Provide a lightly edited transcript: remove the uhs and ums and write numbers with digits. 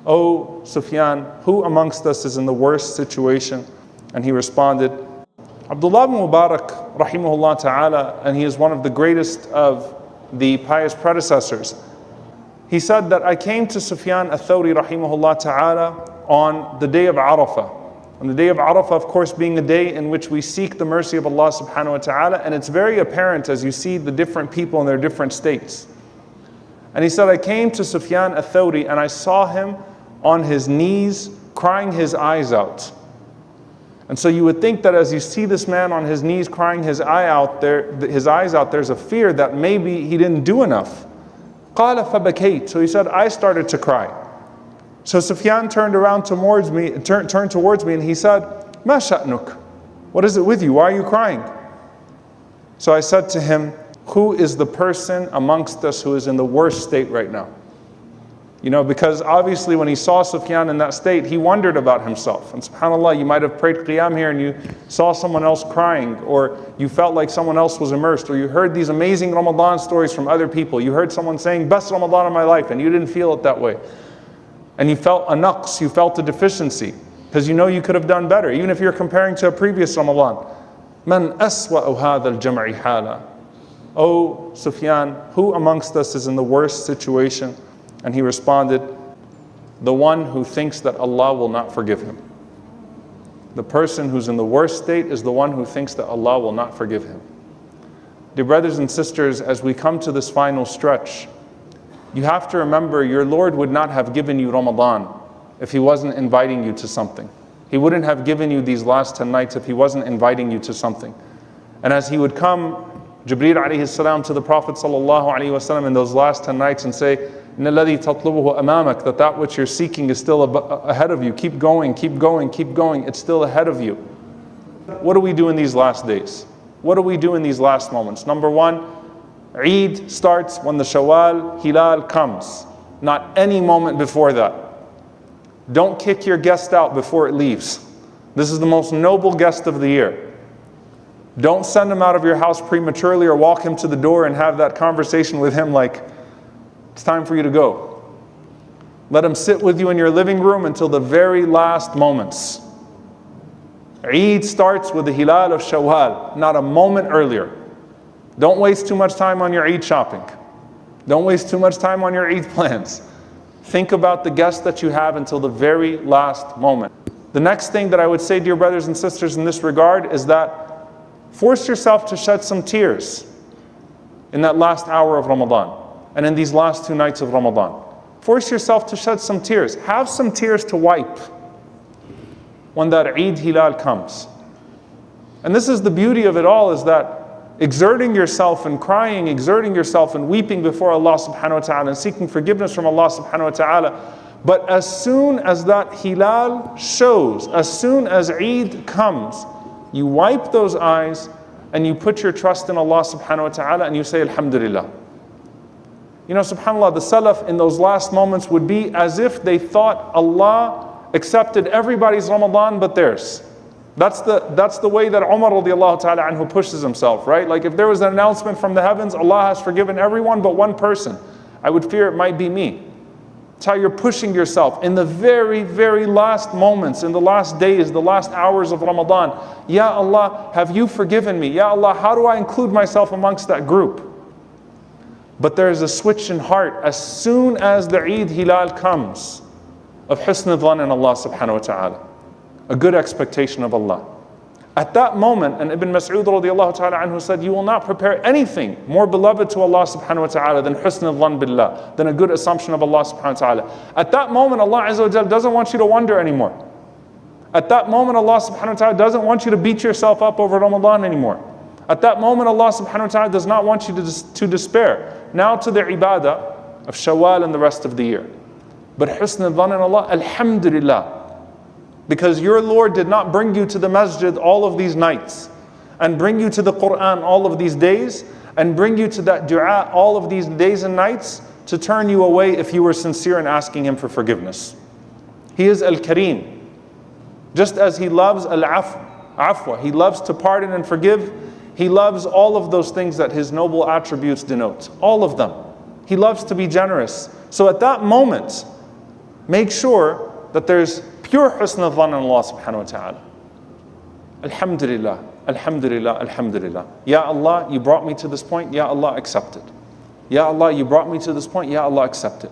"O Sufyan, who amongst us is in the worst situation?" And he responded, Abdullah ibn Mubarak, rahimahullah ta'ala, and he is one of the greatest of the pious predecessors. He said that I came to Sufyan al-Thawri, rahimahullah ta'ala, on the day of Arafah. On the day of Arafah, of course, being a day in which we seek the mercy of Allah subhanahu wa ta'ala, and it's very apparent as you see the different people in their different states. And he said, I came to Sufyan al-Thawri and I saw him on his knees crying his eyes out. And so you would think that as you see this man on his knees crying his eyes out, there's a fear that maybe he didn't do enough. قَالَ فَبَكَيْتُ. So he said, I started to cry. So Sufyan turned towards me and he said, مَا شَأْنُكَ? What is it with you? Why are you crying? So I said to him, who is the person amongst us who is in the worst state right now? You know, because obviously when he saw Sufyan in that state, he wondered about himself. And subhanAllah, you might have prayed qiyam here and you saw someone else crying, or you felt like someone else was immersed, or you heard these amazing Ramadan stories from other people. You heard someone saying, best Ramadan of my life, and you didn't feel it that way. And you felt a naqs, you felt a deficiency, because you know you could have done better, even if you're comparing to a previous Ramadan. Man aswa'u hadha al-jam'i hala. O Sufyan, who amongst us is in the worst situation? And he responded, the one who thinks that Allah will not forgive him. The person who's in the worst state is the one who thinks that Allah will not forgive him. Dear brothers and sisters, as we come to this final stretch, you have to remember your Lord would not have given you Ramadan if He wasn't inviting you to something. He wouldn't have given you these last 10 nights if He wasn't inviting you to something. And as He would come, Jibreel alayhi salam, to the Prophet sallallahu alayhi wasallam in those last 10 nights and say, إِنَّ الَّذِي تَطْلُبُهُ أَمَامَكَ, that which you're seeking is still ahead of you. Keep going, keep going, keep going. It's still ahead of you. What do we do in these last days? What do we do in these last moments? Number one, Eid starts when the Shawwal Hilal comes, not any moment before that. Don't kick your guest out before it leaves. This is the most noble guest of the year. Don't send him out of your house prematurely or walk him to the door and have that conversation with him like, it's time for you to go. Let him sit with you in your living room until the very last moments. Eid starts with the Hilal of Shawwal, not a moment earlier. Don't waste too much time on your Eid shopping. Don't waste too much time on your Eid plans. Think about the guests that you have until the very last moment. The next thing that I would say, dear brothers and sisters, in this regard is that force yourself to shed some tears in that last hour of Ramadan and in these last 2 nights of Ramadan. Force yourself to shed some tears. Have some tears to wipe when that Eid Hilal comes. And this is the beauty of it all, is that exerting yourself and crying, exerting yourself and weeping before Allah subhanahu wa ta'ala and seeking forgiveness from Allah subhanahu wa ta'ala. But as soon as that Hilal shows, as soon as Eid comes, you wipe those eyes and you put your trust in Allah subhanahu wa ta'ala and you say Alhamdulillah. You know, subhanAllah, the Salaf in those last moments would be as if they thought Allah accepted everybody's Ramadan but theirs. That's the way that Umar radiallahu ta'ala anhu pushes himself, right? Like if there was an announcement from the heavens, Allah has forgiven everyone but one person, I would fear it might be me. It's how you're pushing yourself in the very, very last moments, in the last days, the last hours of Ramadan. Ya Allah, have you forgiven me? Ya Allah, how do I include myself amongst that group? But there's a switch in heart as soon as the Eid Hilal comes of husn dhan in Allah subhanahu wa ta'ala. A good expectation of Allah. At that moment, and Ibn Mas'ud radiallahu ta'ala anhu said, you will not prepare anything more beloved to Allah subhanahu wa ta'ala than husn dhan billah, than a good assumption of Allah subhanahu wa ta'ala. At that moment, Allah azza wa jal doesn't want you to wonder anymore. At that moment, Allah subhanahu wa ta'ala doesn't want you to beat yourself up over Ramadan anymore. At that moment, Allah subhanahu wa ta'ala does not want you to despair. Now to the ibadah of Shawwal and the rest of the year. But husn dhan in Allah, alhamdulillah. Because your Lord did not bring you to the masjid all of these nights and bring you to the Quran all of these days and bring you to that dua all of these days and nights to turn you away if you were sincere in asking Him for forgiveness. He is Al-Kareem. Just as He loves Al-Afwa, He loves to pardon and forgive, He loves all of those things that His noble attributes denote. All of them. He loves to be generous. So at that moment, make sure that there's pure husn al-dhan in Allah subhanahu wa ta'ala. Alhamdulillah, alhamdulillah, alhamdulillah. Ya Allah, you brought me to this point. Ya Allah, accept it. Ya Allah, you brought me to this point. Ya Allah, accept it.